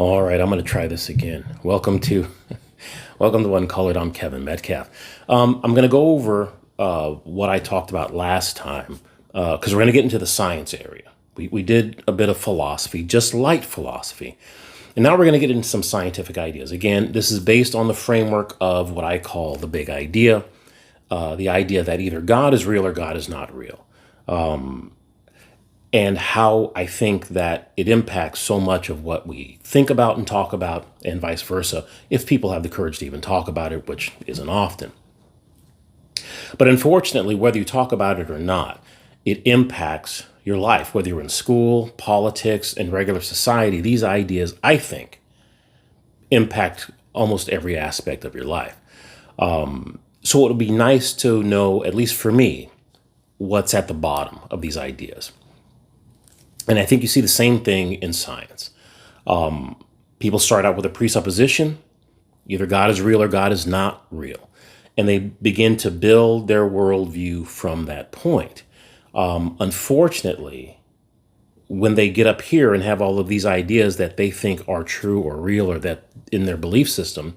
All right, I'm going to try this again. Welcome to welcome to One Colored. I'm Kevin Metcalf. I'm going to go over what I talked about last time because we're going to get into the science area. We did a bit of philosophy, just light philosophy. And now we're going to get into some scientific ideas. Again, this is based on the framework of what I call the big idea, the idea that either God is real or God is not real. And how I think that it impacts so much of what we think about and talk about, and vice versa, if people have the courage to even talk about it, which isn't often. But unfortunately, whether you talk about it or not, it impacts your life, whether you're in school, politics, and regular society. These ideas, I think, impact almost every aspect of your life. So it would be nice to know, at least for me, what's at the bottom of these ideas. And I think you see the same thing in science. People start out with a presupposition, either God is real or God is not real. And they begin to build their worldview from that point. Unfortunately, when they get up here and have all of these ideas that they think are true or real or that in their belief system,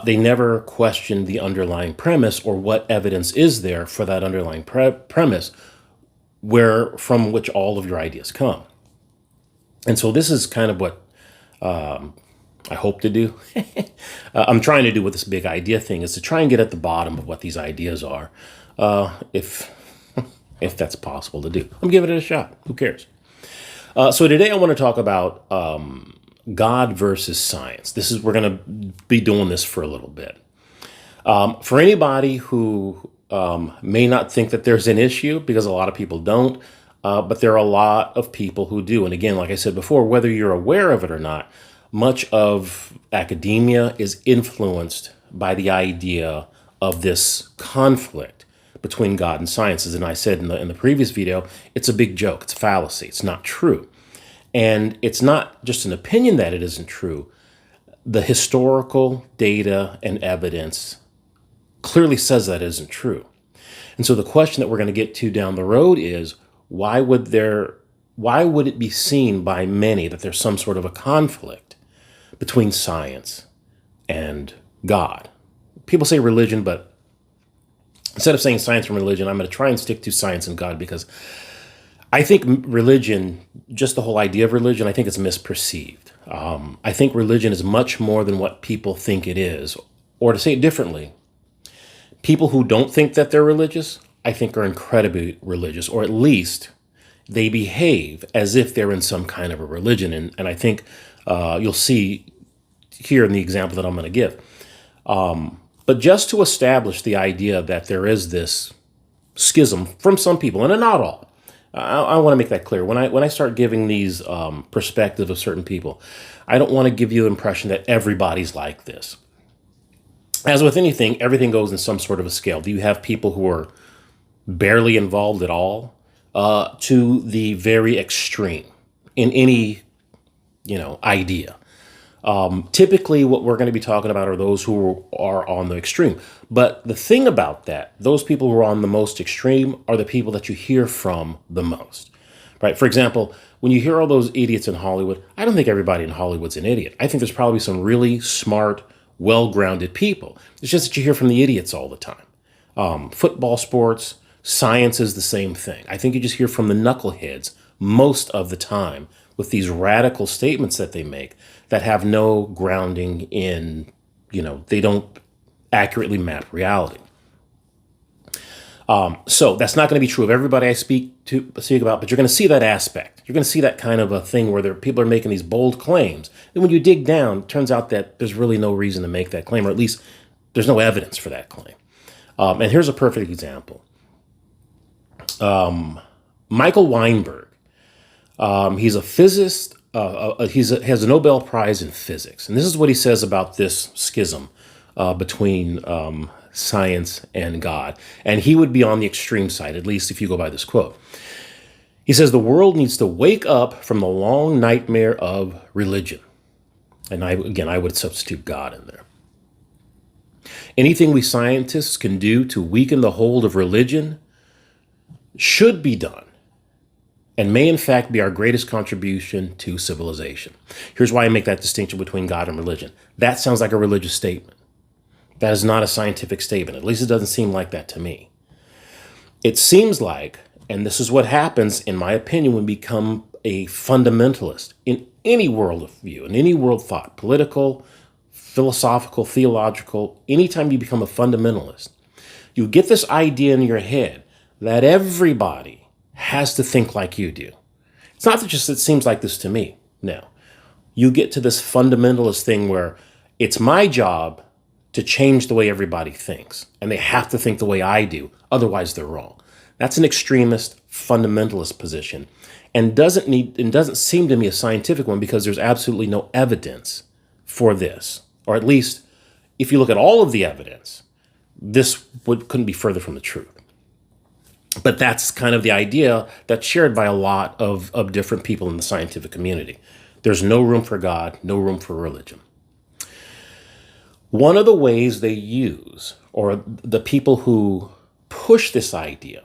they never question the underlying premise or what evidence is there for that underlying premise from which all of your ideas come. And so this is kind of what I hope to do. I'm trying to do with this big idea thing is to try and get at the bottom of what these ideas are, if that's possible to do. I'm giving it a shot. Who cares? So today I want to talk about God versus science. We're going to be doing this for a little bit. For anybody who may not think that there's an issue, because a lot of people don't, but there are a lot of people who do. And again, like I said before, whether you're aware of it or not, much of academia is influenced by the idea of this conflict between God and science. And I said in the previous video, it's a big joke. It's a fallacy. It's not true. And it's not just an opinion that it isn't true. The historical data and evidence clearly says that isn't true. And so the question that we're going to get to down the road is, why would it be seen by many that there's some sort of a conflict between science and God? People say religion, but instead of saying science and religion, I'm going to try and stick to science and God, because I think religion, just the whole idea of religion, I think it's misperceived. I think religion is much more than what people think it is. Or to say it differently, people who don't think that they're religious, I think are incredibly religious, or at least they behave as if they're in some kind of a religion. And I think you'll see here in the example that I'm going to give. But just to establish the idea that there is this schism from some people, and not all, I want to make that clear. When I start giving these perspectives of certain people, I don't want to give you the impression that everybody's like this. As with anything, everything goes in some sort of a scale. Do you have people who are barely involved at all to the very extreme in any, idea? Typically, what we're going to be talking about are those who are on the extreme. But the thing about that, those people who are on the most extreme are the people that you hear from the most, right? For example, when you hear all those idiots in Hollywood, I don't think everybody in Hollywood's an idiot. I think there's probably some really smart, well-grounded people. It's just that you hear from the idiots all the time. Football, sports, science is the same thing. I think you just hear from the knuckleheads most of the time with these radical statements that they make that have no grounding in, they don't accurately map reality. So that's not going to be true of everybody I speak about, but you're going to see that aspect. You're going to see that kind of a thing where people are making these bold claims. And when you dig down, it turns out that there's really no reason to make that claim, or at least there's no evidence for that claim. And here's a perfect example. Michael Weinberg, he's a physicist. He has a Nobel Prize in physics. And this is what he says about this schism between science and God. And he would be on the extreme side, at least if you go by this quote. He says, the world needs to wake up from the long nightmare of religion. And I would substitute God in there. Anything we scientists can do to weaken the hold of religion should be done. and may in fact be our greatest contribution to civilization. Here's why I make that distinction between God and religion. That sounds like a religious statement. That is not a scientific statement. At least it doesn't seem like that to me. It seems like, and this is what happens, in my opinion, when we become a fundamentalist in any world of view, in any world thought, political, philosophical, theological, anytime you become a fundamentalist, you get this idea in your head that everybody has to think like you do. It's not that just it seems like this to me. No. You get to this fundamentalist thing where it's my job to change the way everybody thinks, and they have to think the way I do, otherwise they're wrong. That's an extremist fundamentalist position, and doesn't seem to me a scientific one, because there's absolutely no evidence for this. Or at least, if you look at all of the evidence, this couldn't be further from the truth. But that's kind of the idea that's shared by a lot of different people in the scientific community. There's no room for God, no room for religion. One of the ways they use, or the people who push this idea,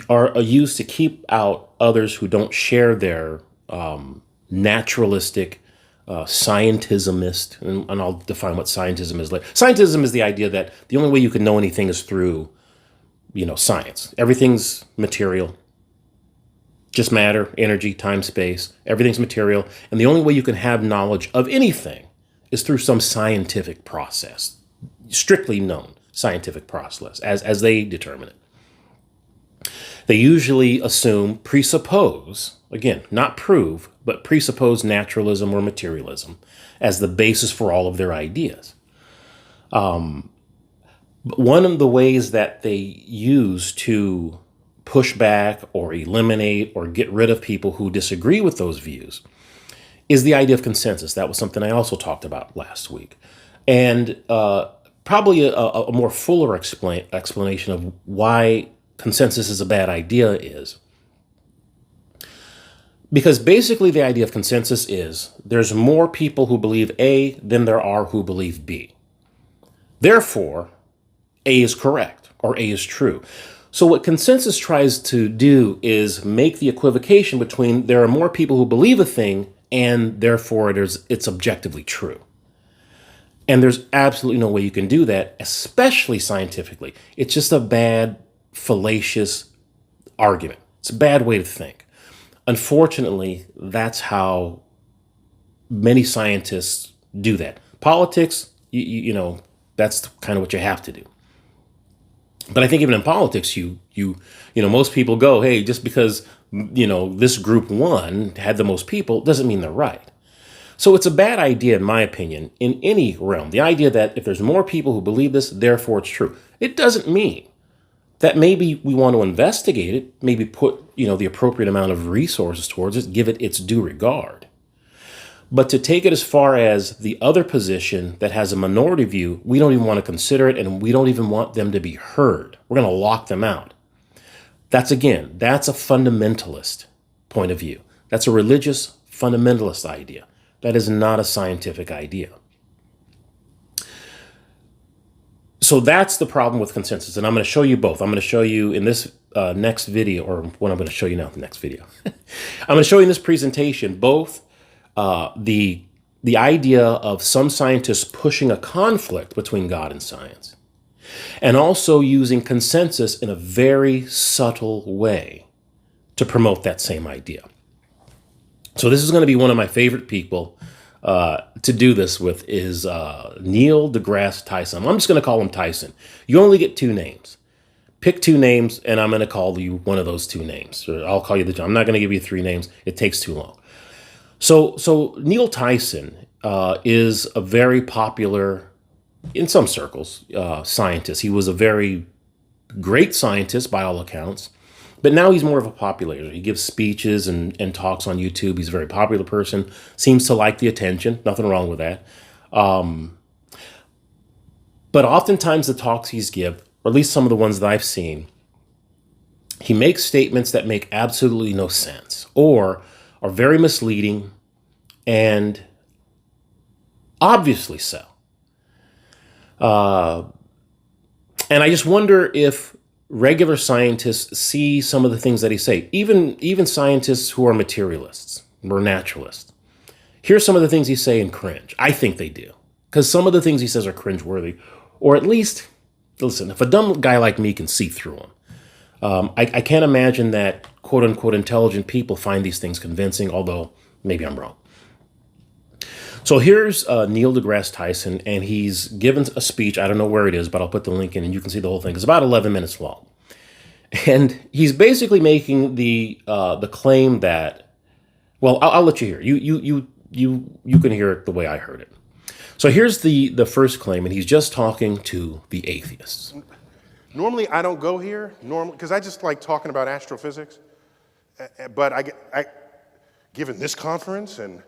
are used to keep out others who don't share their naturalistic, scientismist, and I'll define what scientism is. Scientism is the idea that the only way you can know anything is through, science. Everything's material, just matter, energy, time, space. Everything's material, and the only way you can have knowledge of anything is through some scientific process, strictly known scientific process, as they determine it. They usually presuppose, again, not prove, but presuppose naturalism or materialism as the basis for all of their ideas. But one of the ways that they use to push back or eliminate or get rid of people who disagree with those views is the idea of consensus. That was something I also talked about last week. And probably a more fuller explanation of why consensus is a bad idea is because basically the idea of consensus is there's more people who believe A than there are who believe B. Therefore, A is correct or A is true. So what consensus tries to do is make the equivocation between there are more people who believe a thing and therefore it's objectively true. And there's absolutely no way you can do that, especially scientifically. It's just a bad, fallacious argument. It's a bad way to think. Unfortunately, that's how many scientists do that. Politics, that's kind of what you have to do. But I think even in politics, most people go, hey, just because, this group won, had the most people, doesn't mean they're right. So it's a bad idea, in my opinion, in any realm. The idea that if there's more people who believe this, therefore it's true. It doesn't mean that maybe we want to investigate it, maybe put, the appropriate amount of resources towards it, give it its due regard. But to take it as far as the other position that has a minority view, we don't even want to consider it, and we don't even want them to be heard. We're going to lock them out. That's a fundamentalist point of view. That's a religious fundamentalist idea. That is not a scientific idea. So that's the problem with consensus. And I'm going to show you both. I'm going to show you in this next video, or what I'm going to show you now in the next video. I'm going to show you in this presentation both the idea of some scientists pushing a conflict between God and science, and also using consensus in a very subtle way to promote that same idea. So this is going to be one of my favorite people to do this with is Neil DeGrasse Tyson. I'm just going to call him Tyson. You only get two names. Pick two names, and I'm going to call you one of those two names. Or I'll call you I'm not going to give you three names. It takes too long. So Neil Tyson is a very popular, in some circles, scientist. He was a very great scientist by all accounts, but now he's more of a populator. He gives speeches and talks on YouTube. He's a very popular person, seems to like the attention. Nothing wrong with that. But oftentimes the talks he's give, or at least some of the ones that I've seen, he makes statements that make absolutely no sense or are very misleading and obviously so. And I just wonder if regular scientists see some of the things that he say, even scientists who are materialists or naturalists. Here's some of the things he say and cringe. I think they do. Because some of the things he says are cringeworthy. Or at least, listen, if a dumb guy like me can see through them, I can't imagine that quote-unquote intelligent people find these things convincing, although maybe I'm wrong. So here's Neil deGrasse Tyson, and he's given a speech. I don't know where it is, but I'll put the link in, and you can see the whole thing. It's about 11 minutes long. And he's basically making the claim that, well, I'll let you hear it. You can hear it the way I heard it. So here's the first claim, and he's just talking to the atheists. Normally, I don't go here, because I just like talking about astrophysics. But given this conference and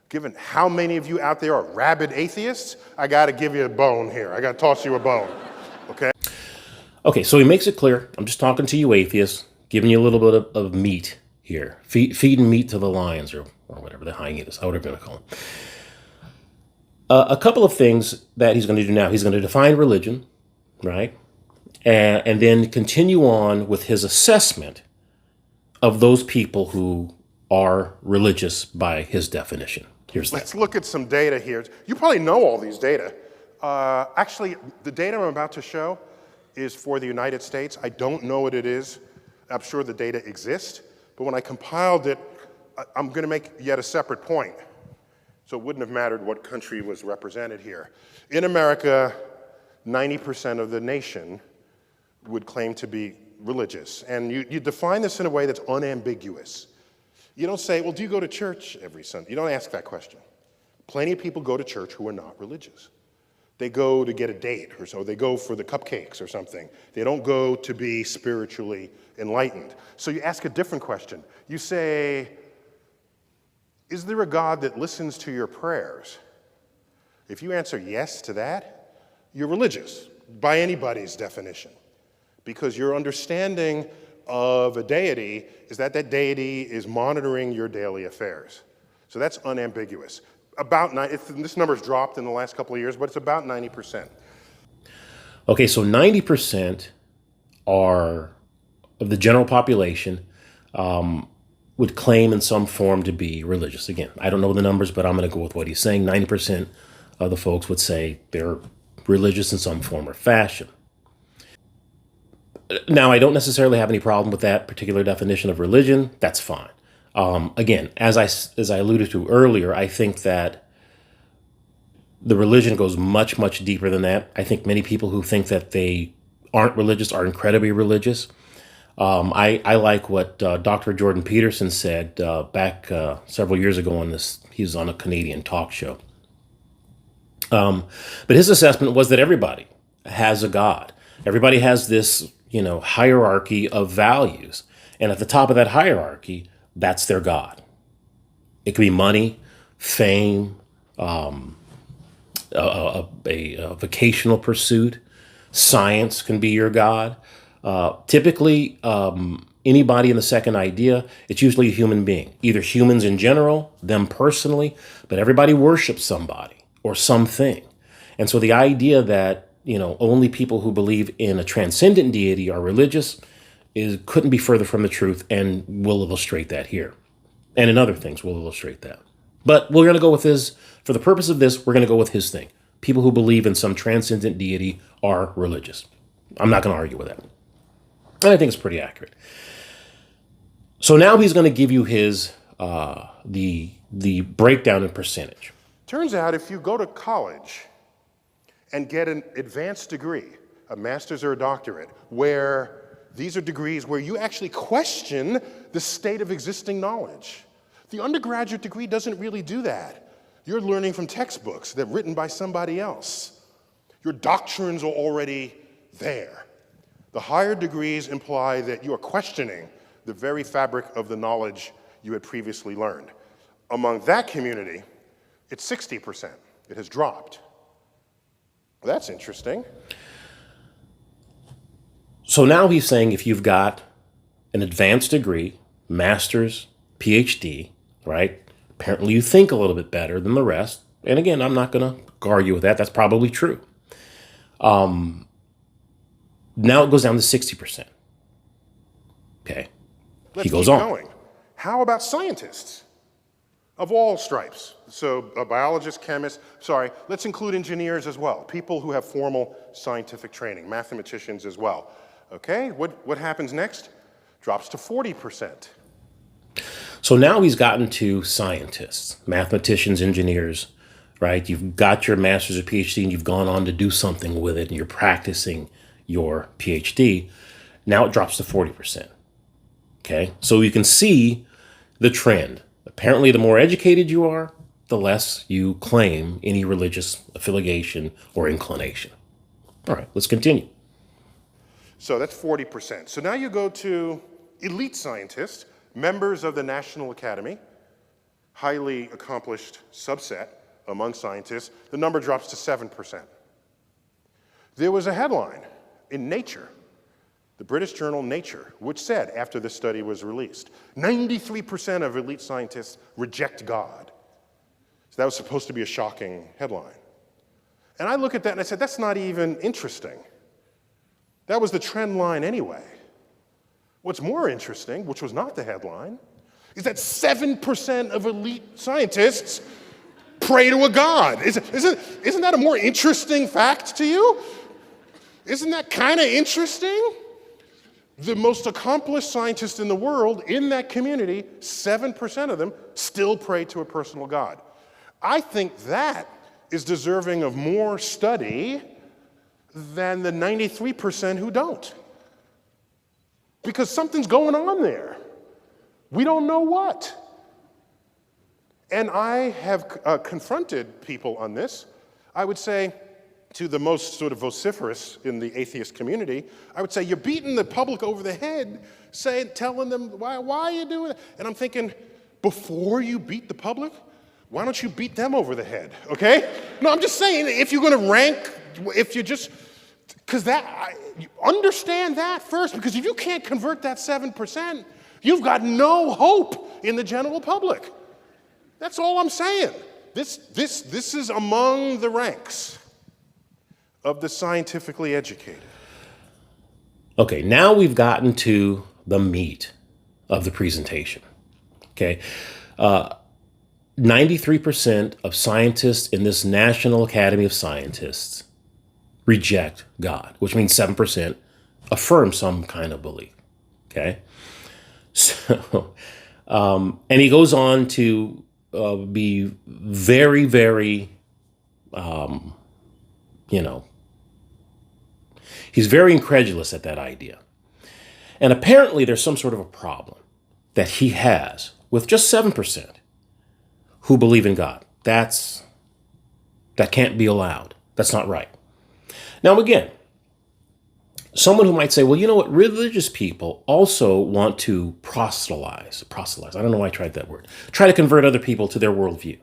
given how many of you out there are rabid atheists, I got to give you a bone here. I got to toss you a bone, okay? Okay, so he makes it clear. I'm just talking to you atheists, giving you a little bit of meat here, feeding meat to the lions or whatever, the hyenas, whatever you're going to call them. A couple of things that he's going to do now. He's going to define religion, right? And then continue on with his assessment of those people who are religious by his definition. Let's look at some data here. You probably know all these data. Actually, the data I'm about to show is for the United States. I don't know what it is. I'm sure the data exists. But when I compiled it, I'm going to make yet a separate point. So it wouldn't have mattered what country was represented here. In America, 90% of the nation would claim to be religious. And you define this in a way that's unambiguous. You don't say, well, do you go to church every Sunday? You don't ask that question. Plenty of people go to church who are not religious. They go to get a date or so. They go for the cupcakes or something. They don't go to be spiritually enlightened. So you ask a different question. You say, is there a God that listens to your prayers? If you answer yes to that, you're religious by anybody's definition, because your understanding of a deity is that that deity is monitoring your daily affairs. So that's unambiguous. This number's dropped in the last couple of years, but it's about 90%. Okay, so 90% of the general population would claim in some form to be religious. Again, I don't know the numbers, but I'm going to go with what he's saying. 90% of the folks would say they're religious in some form or fashion. Now, I don't necessarily have any problem with that particular definition of religion. That's fine. Again, as I alluded to earlier, I think that the religion goes much, much deeper than that. I think many people who think that they aren't religious are incredibly religious. I like what Dr. Jordan Peterson said back several years ago on this. He was on a Canadian talk show. But his assessment was that everybody has a God. Everybody has this, hierarchy of values. And at the top of that hierarchy, that's their God. It could be money, fame, a vocational pursuit. Science can be your God. Typically, anybody in the second idea, it's usually a human being. Either humans in general, them personally, but everybody worships somebody or something. And so the idea that, only people who believe in a transcendent deity are religious couldn't be further from the truth, and we'll illustrate that here. And in other things, we'll illustrate that. But we're going to go with for the purpose of this, we're going to go with his thing. People who believe in some transcendent deity are religious. I'm not going to argue with that. And I think it's pretty accurate. So now he's going to give you his the breakdown in percentage. Turns out if you go to college and get an advanced degree, a master's or a doctorate, where these are degrees where you actually question the state of existing knowledge. The undergraduate degree doesn't really do that. You're learning from textbooks that are written by somebody else. Your doctrines are already there. The higher degrees imply that you are questioning the very fabric of the knowledge you had previously learned. Among that community, it's 60%. It has dropped. Well, that's interesting. So now he's saying if you've got an advanced degree, master's, PhD, right? Apparently you think a little bit better than the rest. And again, I'm not going to argue with that. That's probably true. Now it goes down to 60%. Okay. Let's He goes keep on. going. How about scientists of all stripes? So biologists, chemists, let's include engineers as well, people who have formal scientific training, mathematicians as well. Okay, what happens next? Drops to 40%. So now he's gotten to scientists, mathematicians, engineers, right? You've got your master's or PhD and you've gone on to do something with it and you're practicing your PhD. Now it drops to 40%. Okay, so you can see the trend. Apparently, the more educated you are, the less you claim any religious affiliation or inclination. All right, let's continue. So that's 40%. So now you go to elite scientists, members of the National Academy, highly accomplished subset among scientists. The number drops to 7%. There was a headline in Nature, the British journal Nature, which said, after this study was released, 93% of elite scientists reject God. So that was supposed to be a shocking headline. And I look at that and I said, that's not even interesting. That was the trend line anyway. What's more interesting, which was not the headline, is that 7% of elite scientists pray to a God. Isn't that a more interesting fact to you? Isn't that kind of interesting? The most accomplished scientists in the world, in that community, 7% of them still pray to a personal God. I think that is deserving of more study than the 93% who don't. Because something's going on there. We don't know what. And I have confronted people on this. I would say, to the most sort of vociferous in the atheist community, I would say, you're beating the public over the head, telling them, why are you doing it? And I'm thinking, before you beat the public, why don't you beat them over the head, okay? No, I'm just saying, if you're gonna rank, understand that first, because if you can't convert that 7%, you've got no hope in the general public. That's all I'm saying. This is among the ranks of the scientifically educated. Okay, now we've gotten to the meat of the presentation. Okay, 93% of scientists in this National Academy of Scientists reject God, which means 7% affirm some kind of belief. Okay, so and he goes on to be very, very, he's very incredulous at that idea. And apparently there's some sort of a problem that he has with just 7% who believe in God. That can't be allowed. That's not right. Now, again, someone who might say, well, you know what? Religious people also want to proselytize. I don't know why I tried that word. Try to convert other people to their worldview.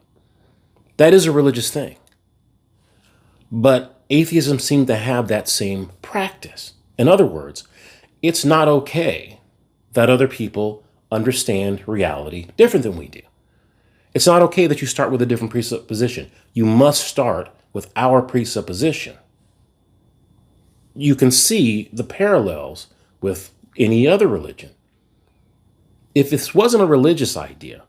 That is a religious thing. But atheism seems to have that same practice. In other words, it's not okay that other people understand reality different than we do. It's not okay that you start with a different presupposition. You must start with our presupposition. You can see the parallels with any other religion. If this wasn't a religious idea,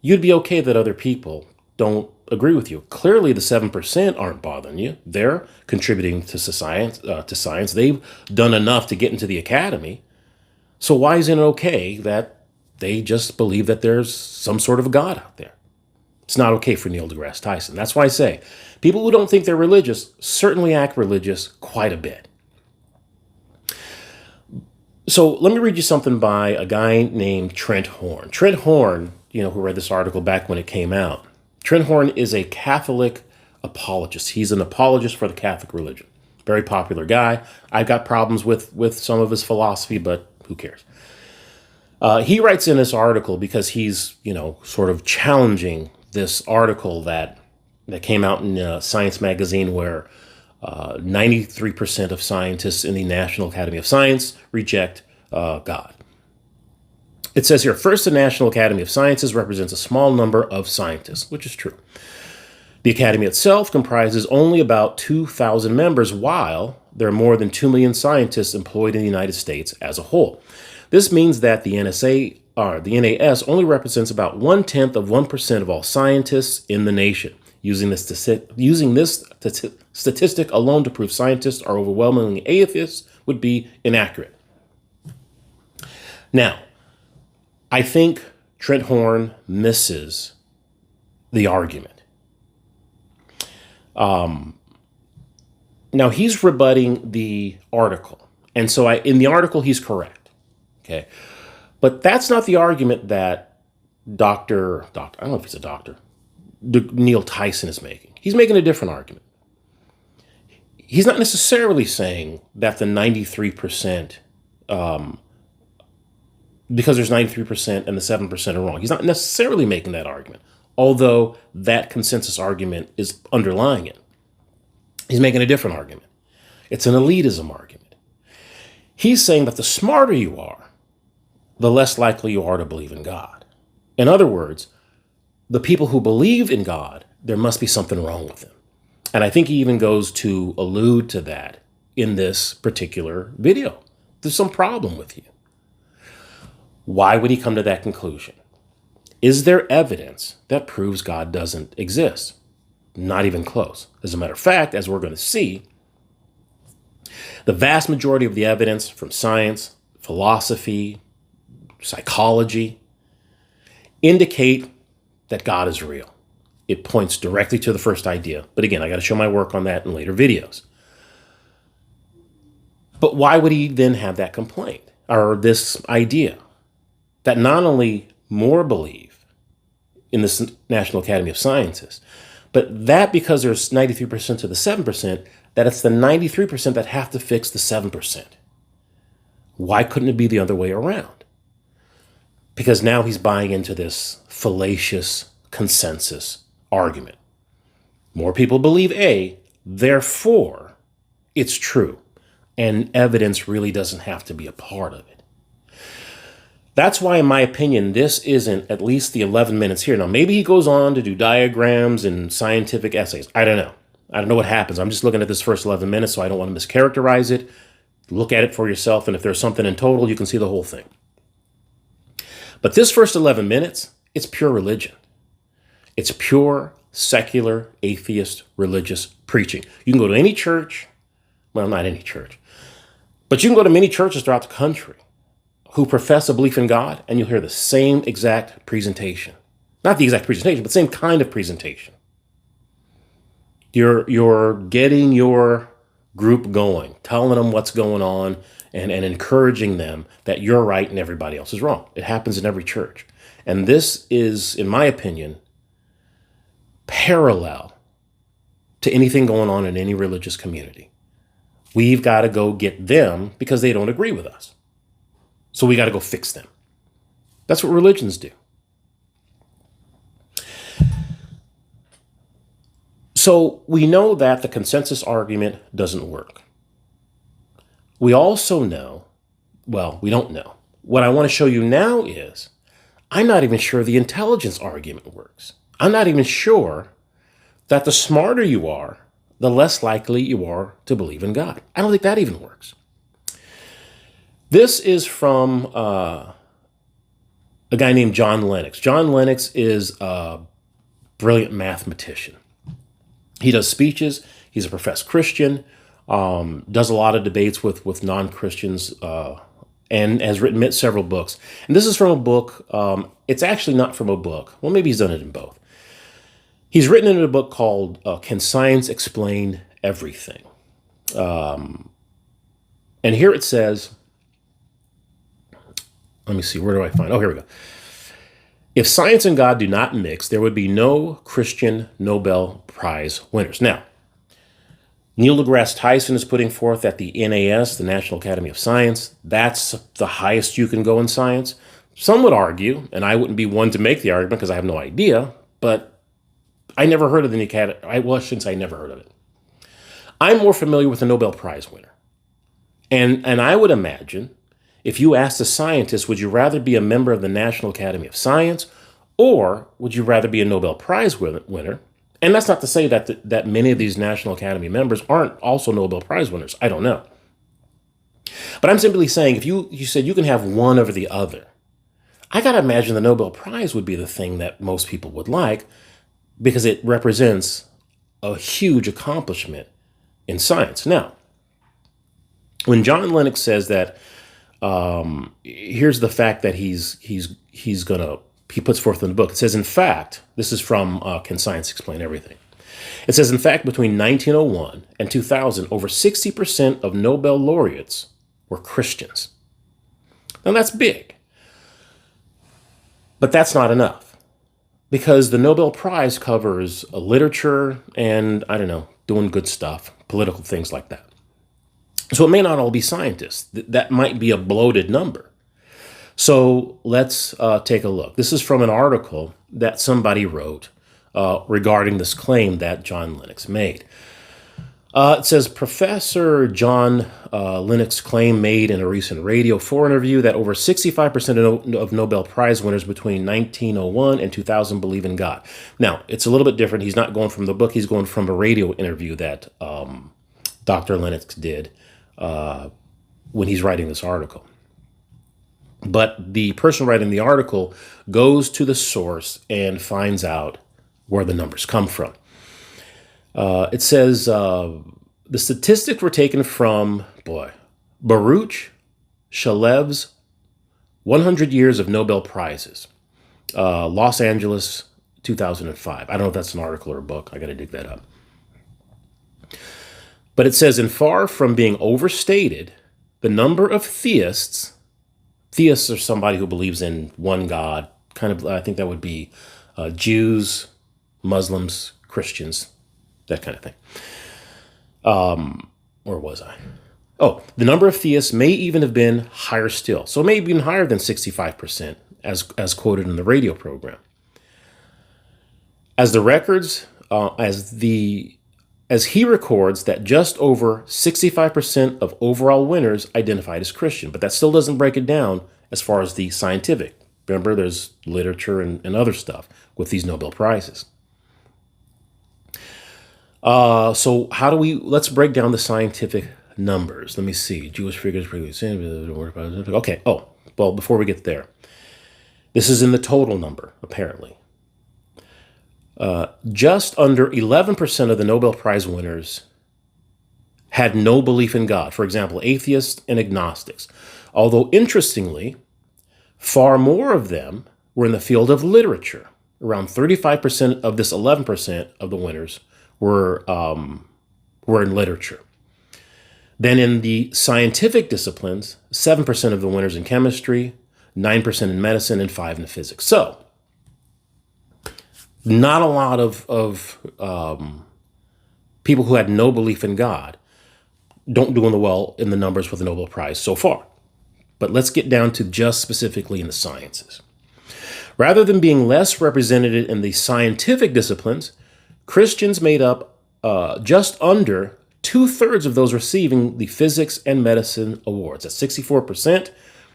you'd be okay that other people don't agree with you. Clearly, the 7% aren't bothering you. They're contributing to science. They've done enough to get into the academy. So why isn't it okay that they just believe that there's some sort of a God out there? It's not okay for Neil deGrasse Tyson. That's why I say people who don't think they're religious certainly act religious quite a bit. So let me read you something by a guy named Trent Horn. Trent Horn, who read this article back when it came out. Trent Horn is a Catholic apologist. He's an apologist for the Catholic religion. Very popular guy. I've got problems with some of his philosophy, but who cares? He writes in this article because he's, sort of challenging this article that came out in Science magazine where 93% of scientists in the National Academy of Science reject God. It says here, first, the National Academy of Sciences represents a small number of scientists, which is true. The Academy itself comprises only about 2,000 members, while there are more than 2 million scientists employed in the United States as a whole. This means that the NAS only represents about 0.1% of all scientists in the nation. Using this statistic alone to prove scientists are overwhelmingly atheists would be inaccurate. Now, I think Trent Horn misses the argument. Now, he's rebutting the article. And so in the article, he's correct. Okay. But that's not the argument that I don't know if he's a doctor, Neil Tyson is making. He's making a different argument. He's not necessarily saying that the 93%, because there's 93% and the 7% are wrong. He's not necessarily making that argument, although that consensus argument is underlying it. He's making a different argument. It's an elitism argument. He's saying that the smarter you are, the less likely you are to believe in God. In other words, the people who believe in God, there must be something wrong with them. And I think he even goes to allude to that in this particular video. There's some problem with you. Why would he come to that conclusion? Is there evidence that proves God doesn't exist? Not even close. As a matter of fact, as we're going to see, the vast majority of the evidence from science, philosophy, psychology indicate that God is real. It points directly to the first idea. But again, I got to show my work on that in later videos. But why would he then have that complaint or this idea that not only more believe in this National Academy of Sciences, but that because there's 93% to the 7%, that it's the 93% that have to fix the 7%. Why couldn't it be the other way around? Because now he's buying into this fallacious consensus argument. More people believe A, therefore it's true. And evidence really doesn't have to be a part of it. That's why, in my opinion, this isn't at least the 11 minutes here. Now, maybe he goes on to do diagrams and scientific essays. I don't know. I don't know what happens. I'm just looking at this first 11 minutes, so I don't want to mischaracterize it. Look at it for yourself, and if there's something in total, you can see the whole thing. But this first 11 minutes, it's pure religion. It's pure, secular, atheist, religious preaching. You can go to any church, well, not any church, but you can go to many churches throughout the country who profess a belief in God, and you'll hear the same exact presentation. Not the exact presentation, but the same kind of presentation. You're getting your group going, telling them what's going on, and encouraging them that you're right and everybody else is wrong. It happens in every church. And this is, in my opinion, parallel to anything going on in any religious community. We've got to go get them because they don't agree with us. So we got to go fix them. That's what religions do. So we know that the consensus argument doesn't work. We also know, well, we don't know. What I want to show you now is I'm not even sure the intelligence argument works. I'm not even sure that the smarter you are, the less likely you are to believe in God. I don't think that even works. This is from a guy named John Lennox. John Lennox is a brilliant mathematician. He does speeches. He's a professed Christian, does a lot of debates with non-Christians, and has written several books. And this is from a book. It's actually not from a book. Well, maybe he's done it in both. He's written in a book called Can Science Explain Everything? And here it says, let me see, where do I find? Oh, here we go. If science and God do not mix, there would be no Christian Nobel Prize winners. Now, Neil deGrasse Tyson is putting forth that the NAS, the National Academy of Science, that's the highest you can go in science. Some would argue, and I wouldn't be one to make the argument because I have no idea, but I never heard of the Academy. Well, I shouldn't say I never heard of it. I'm more familiar with the Nobel Prize winner. And I would imagine, if you asked a scientist, would you rather be a member of the National Academy of Science or would you rather be a Nobel Prize winner? And that's not to say that many of these National Academy members aren't also Nobel Prize winners. I don't know. But I'm simply saying, if you said you can have one over the other, I got to imagine the Nobel Prize would be the thing that most people would like because it represents a huge accomplishment in science. Now, when John Lennox says that, here's the fact that he puts forth in the book. It says, in fact, this is from Can Science Explain Everything? It says, in fact, between 1901 and 2000, over 60% of Nobel laureates were Christians. Now that's big. But that's not enough, because the Nobel Prize covers literature and, I don't know, doing good stuff, political things like that. So it may not all be scientists. That might be a bloated number. So let's take a look. This is from an article that somebody wrote regarding this claim that John Lennox made. It says, Professor John Lennox claim made in a recent Radio 4 interview that over 65% of Nobel Prize winners between 1901 and 2000 believe in God. Now, it's a little bit different. He's not going from the book. He's going from a radio interview that Dr. Lennox did when he's writing this article. But the person writing the article goes to the source and finds out where the numbers come from. It says the statistics were taken from, Baruch Shalev's 100 Years of Nobel Prizes, Los Angeles, 2005. I don't know if that's an article or a book. I got to dig that up. But it says, in far from being overstated, the number of theists are somebody who believes in one God, kind of, I think that would be Jews, Muslims, Christians, that kind of thing. Where was I? Oh, the number of theists may even have been higher still. So it may have been higher than 65%, as quoted in the radio program. As the records, as he records that just over 65% of overall winners identified as Christian, but that still doesn't break it down as far as the scientific. Remember, there's literature and other stuff with these Nobel Prizes. So let's break down the scientific numbers. Let me see. Jewish figures. Okay. Oh, well, before we get there, this is in the total number, apparently. Just under 11% of the Nobel Prize winners had no belief in God. For example, atheists and agnostics. Although, interestingly, far more of them were in the field of literature. Around 35% of this 11% of the winners were in literature. Then in the scientific disciplines, 7% of the winners in chemistry, 9% in medicine, and 5% in physics. So, not a lot of people who had no belief in God don't do well in the numbers for the Nobel Prize so far. But let's get down to just specifically in the sciences. Rather than being less represented in the scientific disciplines, Christians made up just under 2/3 of those receiving the physics and medicine awards. That's 64%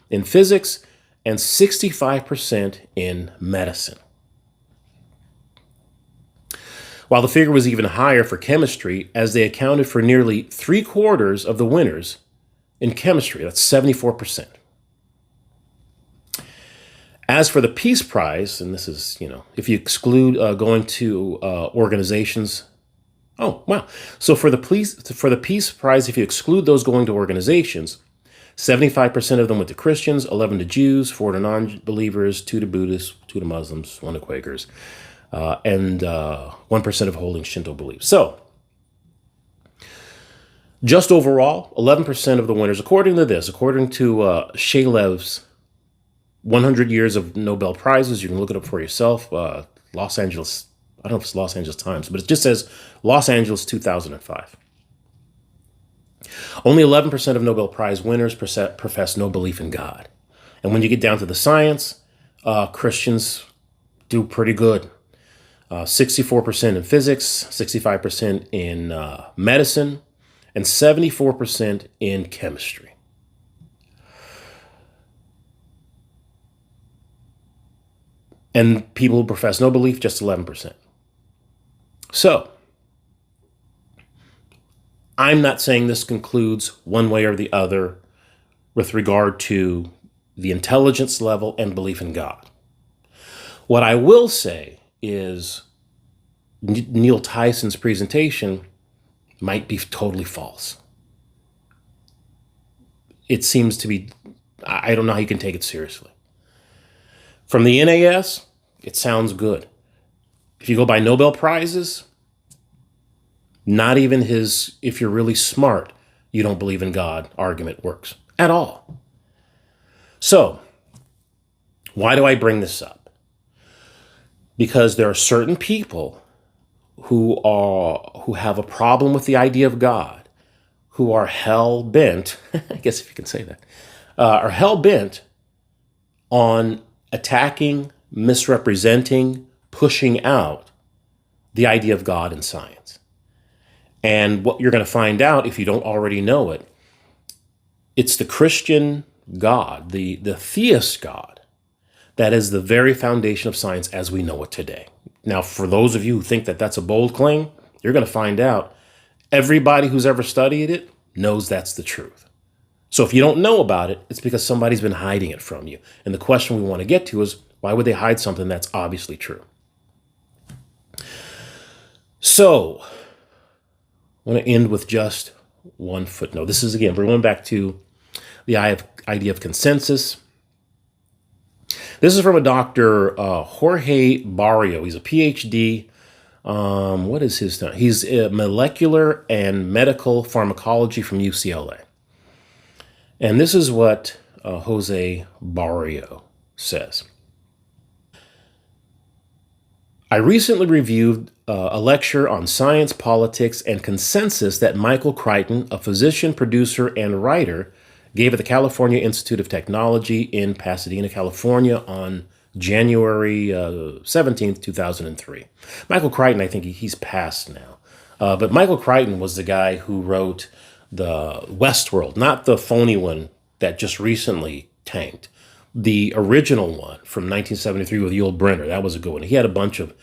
in physics and 65% in medicine. While the figure was even higher for chemistry, as they accounted for nearly 3/4 of the winners in chemistry. That's 74%. As for the Peace Prize, and this is, if you exclude going to organizations. Oh, wow. So for the Peace Prize, if you exclude those going to organizations, 75% of them went to Christians, 11 to Jews, 4 to non-believers, 2 to Buddhists, 2 to Muslims, 1 to Quakers, and 1% of holding Shinto beliefs. So, just overall, 11% of the winners, according to Shalev's 100 Years of Nobel Prizes, you can look it up for yourself, Los Angeles, I don't know if it's Los Angeles Times, but it just says Los Angeles 2005. Only 11% of Nobel Prize winners profess no belief in God. And when you get down to the science, Christians do pretty good. 64% in physics, 65% in medicine, and 74% in chemistry. And people who profess no belief, just 11%. So, I'm not saying this concludes one way or the other with regard to the intelligence level and belief in God. What I will say is Neil Tyson's presentation might be totally false. It seems to be, I don't know how you can take it seriously. From the NAS, it sounds good. If you go by Nobel Prizes, not even his, if you're really smart, you don't believe in God argument works at all. So, why do I bring this up? Because there are certain people who have a problem with the idea of God, who are hell-bent, I guess if you can say that, are hell-bent on attacking, misrepresenting, pushing out the idea of God in science. And what you're going to find out, if you don't already know it, it's the Christian God, the theist God, that is the very foundation of science as we know it today. Now, for those of you who think that that's a bold claim, you're going to find out everybody who's ever studied it knows that's the truth. So if you don't know about it, it's because somebody's been hiding it from you. And the question we want to get to is, why would they hide something that's obviously true? So, I want to end with just one footnote. This is, again, we're going back to the idea of consensus. This is from a Dr. Jorge Barrio. He's a PhD. What is his name? He's a molecular and medical pharmacology from UCLA. And this is what Jose Barrio says. I recently reviewed a lecture on science, politics, and consensus that Michael Crichton, a physician, producer, and writer, gave at the California Institute of Technology in Pasadena, California on January 17th, 2003. Michael Crichton, I think he's passed now. But Michael Crichton was the guy who wrote the Westworld, not the phony one that just recently tanked. The original one from 1973 with Yul Brynner. That was a good one. He had a bunch of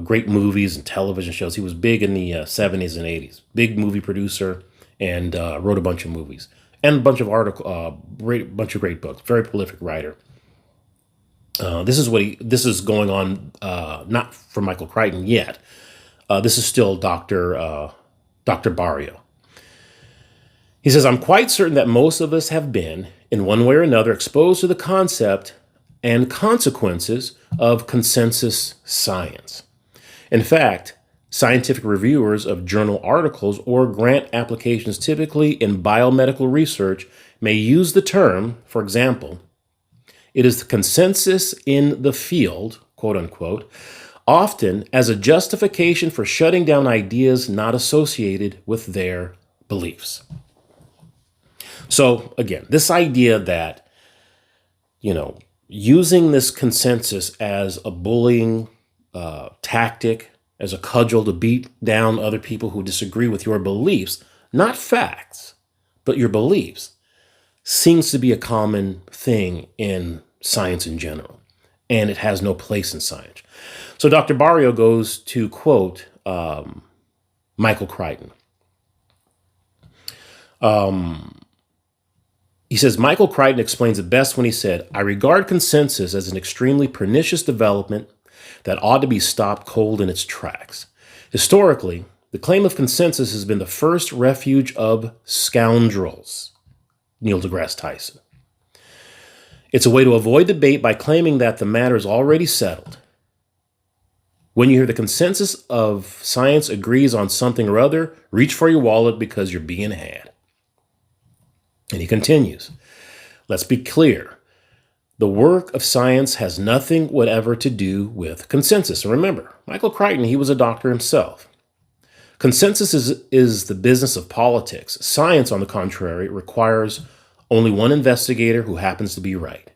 great movies and television shows. He was big in the 70s and 80s. Big movie producer and wrote a bunch of movies. And a bunch of bunch of great books. Very prolific writer. This is going on, not for Michael Crichton yet. This is still Dr. Barrio. He says, I'm quite certain that most of us have been, in one way or another, exposed to the concept and consequences of consensus science. In fact, scientific reviewers of journal articles or grant applications typically in biomedical research may use the term, for example, it is the consensus in the field, quote unquote, often as a justification for shutting down ideas not associated with their beliefs. So again, this idea that, using this consensus as a bullying tactic, as a cudgel to beat down other people who disagree with your beliefs, not facts, but your beliefs, seems to be a common thing in science in general, and it has no place in science. So Dr. Barrio goes to quote Michael Crichton. He says, Michael Crichton explains it best when he said, I regard consensus as an extremely pernicious development that ought to be stopped cold in its tracks. Historically, the claim of consensus has been the first refuge of scoundrels. Neil deGrasse Tyson. It's a way to avoid debate by claiming that the matter is already settled. When you hear the consensus of science agrees on something or other, reach for your wallet because you're being had. And he continues, let's be clear. The work of science has nothing whatever to do with consensus. And remember, Michael Crichton, he was a doctor himself. Consensus is the business of politics. Science, on the contrary, requires only one investigator who happens to be right,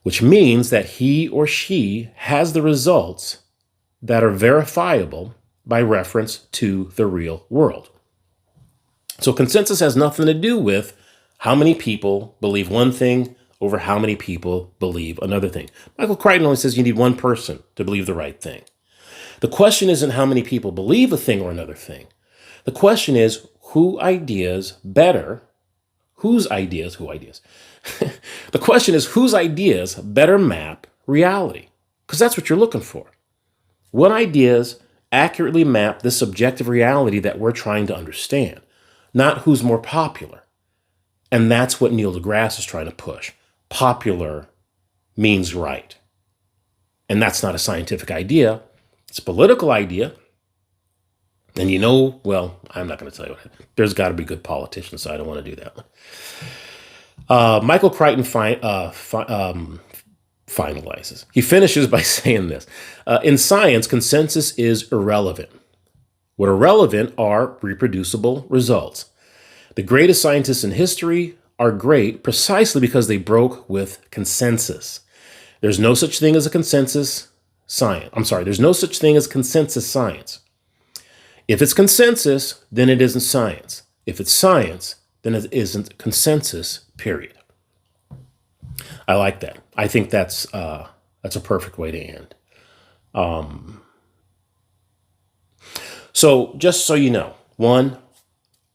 which means that he or she has the results that are verifiable by reference to the real world. So consensus has nothing to do with how many people believe one thing over how many people believe another thing. Michael Crichton only says you need one person to believe the right thing. The question isn't how many people believe a thing or another thing. The question is whose ideas? The question is whose ideas better map reality? Because that's what you're looking for. What ideas accurately map this subjective reality that we're trying to understand, not who's more popular. And that's what Neil deGrasse is trying to push. Popular means right. And that's not a scientific idea. It's a political idea. And well, I'm not going to tell you what. There's got to be good politicians, so I don't want to do that one. Michael Crichton finalizes. He finishes by saying this. In science, consensus is irrelevant. What are relevant are reproducible results. The greatest scientists in history are great precisely because they broke with consensus. There's no such thing as a consensus science. There's no such thing as consensus science. If it's consensus, then it isn't science. If it's science, then it isn't consensus, period. I like that. I think that's a perfect way to end. So just so you know, one,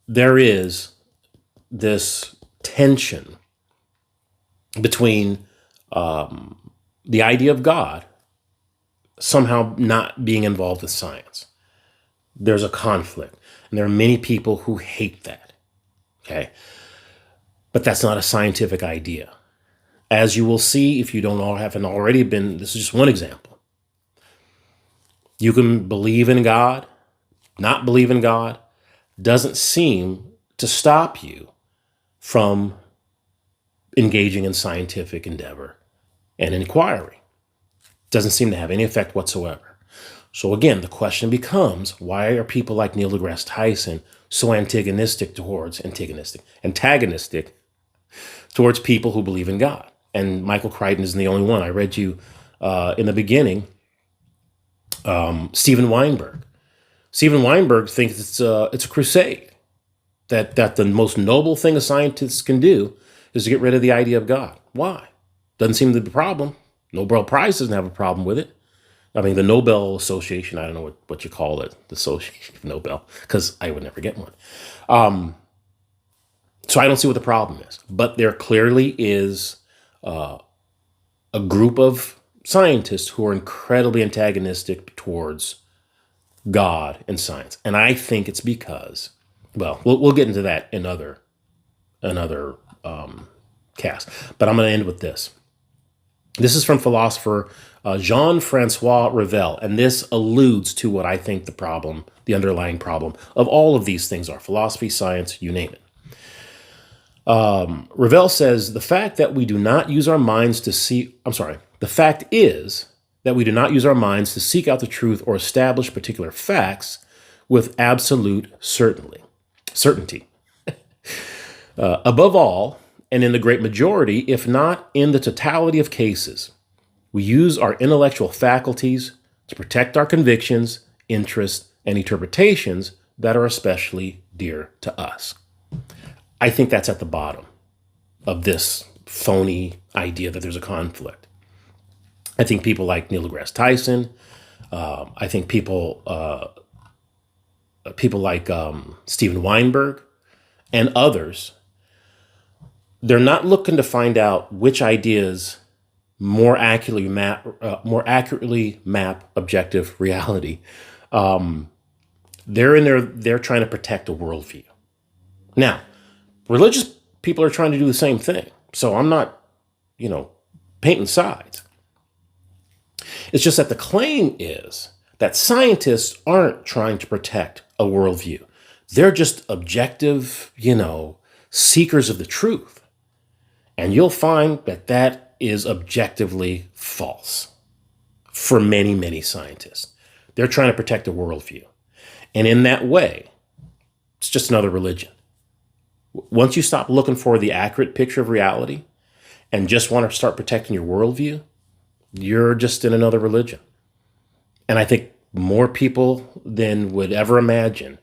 there is this tension between the idea of God somehow not being involved with science. There's a conflict, and there are many people who hate that. Okay, but that's not a scientific idea. As you will see, if you haven't already been, this is just one example. You can believe in God, not believe in God, doesn't seem to stop you from engaging in scientific endeavor and inquiry. Doesn't seem to have any effect whatsoever. So again, the question becomes, why are people like Neil deGrasse Tyson so antagonistic towards people who believe in God? And Michael Crichton isn't the only one. I read you in the beginning, Steven Weinberg. Steven Weinberg thinks it's a crusade, that the most noble thing a scientist can do is to get rid of the idea of God. Why? Doesn't seem to be a problem. Nobel Prize doesn't have a problem with it. I mean, the Nobel Association, I don't know what you call it, the Association of Nobel, because I would never get one. So I don't see what the problem is. But there clearly is a group of scientists who are incredibly antagonistic towards God and science. And I think it's because, well, we'll get into that in another cast. But I'm going to end with this. This is from philosopher Jean-Francois Revel, and this alludes to what I think the underlying problem of all of these things are: philosophy, science, you name it. Revel says, the fact is that we do not use our minds to seek out the truth or establish particular facts with absolute certainty. Above all, and in the great majority, if not in the totality of cases, we use our intellectual faculties to protect our convictions, interests, and interpretations that are especially dear to us. I think that's at the bottom of this phony idea that there's a conflict. I think people like Neil deGrasse Tyson, I think people like Steven Weinberg and others, they're not looking to find out which ideas more accurately map objective reality. They're trying to protect a worldview. Now, religious people are trying to do the same thing. So I'm not, painting sides. It's just that the claim is that scientists aren't trying to protect a worldview. They're just objective, seekers of the truth. And you'll find that is objectively false for many, many scientists. They're trying to protect a worldview. And in that way, it's just another religion. Once you stop looking for the accurate picture of reality and just want to start protecting your worldview, you're just in another religion. And I think more people than would ever imagine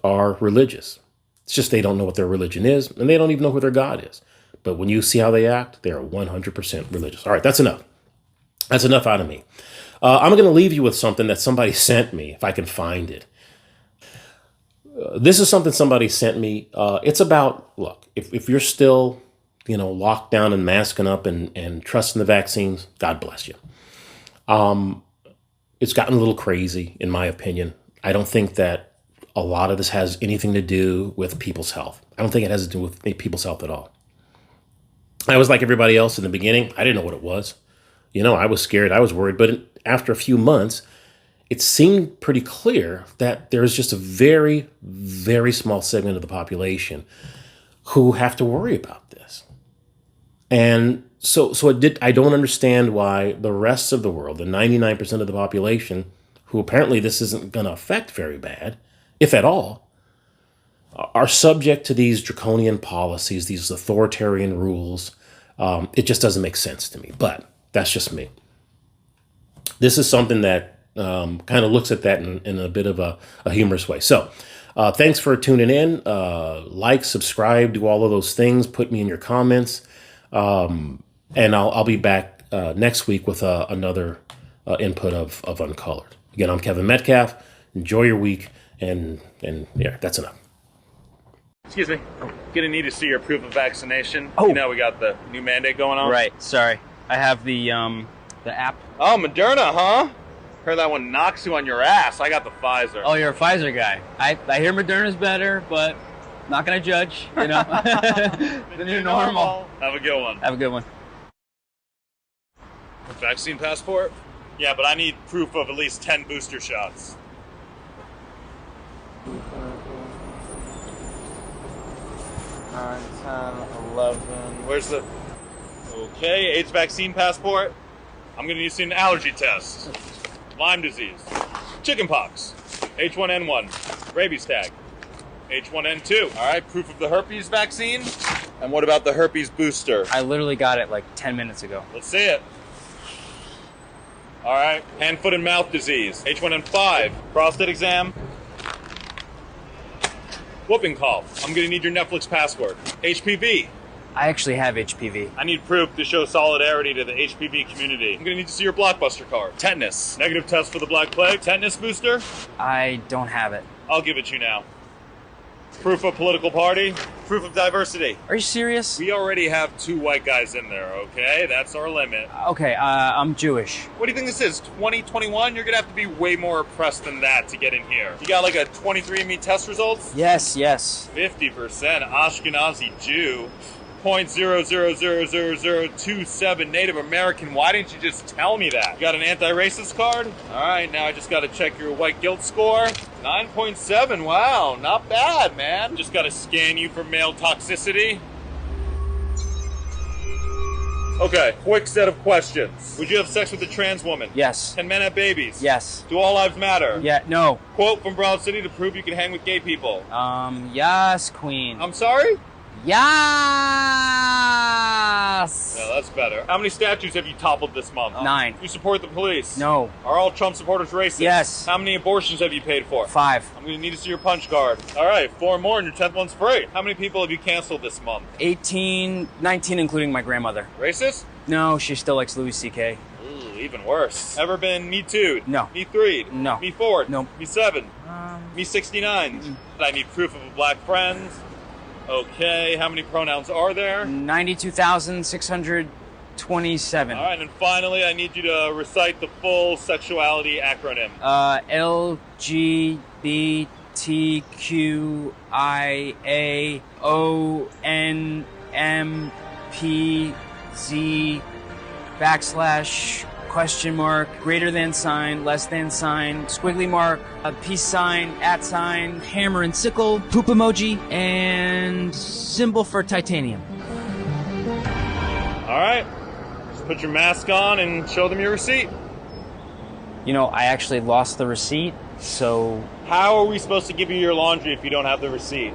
are religious. It's just they don't know what their religion is, and they don't even know who their God is. But when you see how they act, they are 100% religious. All right, that's enough. That's enough out of me. I'm going to leave you with something that somebody sent me, if I can find it. This is something somebody sent me. It's about, look, if you're still, locked down and masking up and trusting the vaccines, God bless you. It's gotten a little crazy, in my opinion. I don't think that a lot of this has anything to do with people's health. I don't think it has to do with people's health at all. I was like everybody else in the beginning. I didn't know what it was. I was scared. I was worried. But after a few months, it seemed pretty clear that there's just a very, very small segment of the population who have to worry about this. And so I don't understand why the rest of the world, the 99% of the population, who apparently this isn't going to affect very bad, if at all, are subject to these draconian policies, these authoritarian rules. It just doesn't make sense to me, but that's just me. This is something that kind of looks at that in a bit of a humorous way. So thanks for tuning in. Like, subscribe, do all of those things. Put me in your comments. And I'll be back next week with another input of Uncolored. Again, I'm Kevin Metcalf. Enjoy your week, and yeah, that's enough. Excuse me. Gonna need to see your proof of vaccination. Oh. We got the new mandate going on. Right. Sorry. I have the app. Oh, Moderna, huh? Heard that one knocks you on your ass. I got the Pfizer. Oh, you're a Pfizer guy. I hear Moderna's better, but not gonna judge. The new normal. Have a good one. Have a good one. Vaccine passport? Yeah, but I need proof of at least 10 booster shots. 9, 10, 11. Where's the... Okay, AIDS vaccine passport. I'm gonna need to see an allergy test. Lyme disease. Chickenpox. H1N1. Rabies tag. H1N2. All right, proof of the herpes vaccine. And what about the herpes booster? I literally got it like 10 minutes ago. Let's see it. All right, hand, foot, and mouth disease. H1N5. Prostate exam. Whooping cough. I'm gonna need your Netflix password. HPV. I actually have HPV. I need proof to show solidarity to the HPV community. I'm gonna need to see your Blockbuster card. Tetanus. Negative test for the Black Plague. Tetanus booster. I don't have it. I'll give it to you now. Proof of political party. Proof of diversity. Are you serious? We already have 2 white guys in there, okay? That's our limit. Okay, I'm Jewish. What do you think this is, 2021? You're gonna have to be way more oppressed than that to get in here. You got like a 23andMe test results? Yes. 50% Ashkenazi Jew. 0.000027 Native American. Why didn't you just tell me that? You got an anti-racist card? All right, now I just got to check your white guilt score. 9.7. Wow, not bad, man. Just got to scan you for male toxicity. Okay, quick set of questions. Would you have sex with a trans woman? Yes. Can men have babies? Yes. Do all lives matter? Yeah. No. Quote from Broad City to prove you can hang with gay people. Yes, Queen. I'm sorry? Yes. No, that's better. How many statues have you toppled this month? 9. You support the police? No. Are all Trump supporters racist? Yes. How many abortions have you paid for? 5. I'm gonna need to see your punch card. All right, 4 more and your 10th one's free. How many people have you canceled this month? 18, 19, including my grandmother. Racist? No, she still likes Louis C.K. Ooh, even worse. Ever been Me Too'd? No. Me 3'd? No. Me 4'd? No. Me 7'd? Me 69'd? I need proof of a black friend. Okay, how many pronouns are there? 92,627. All right, and finally, I need you to recite the full sexuality acronym. LGBTQIAONMPZ / question mark, greater than sign, less than sign, squiggly mark, a peace sign, at sign, hammer and sickle, poop emoji, and symbol for titanium. All right, just put your mask on and show them your receipt. I actually lost the receipt, so... How are we supposed to give you your laundry if you don't have the receipt?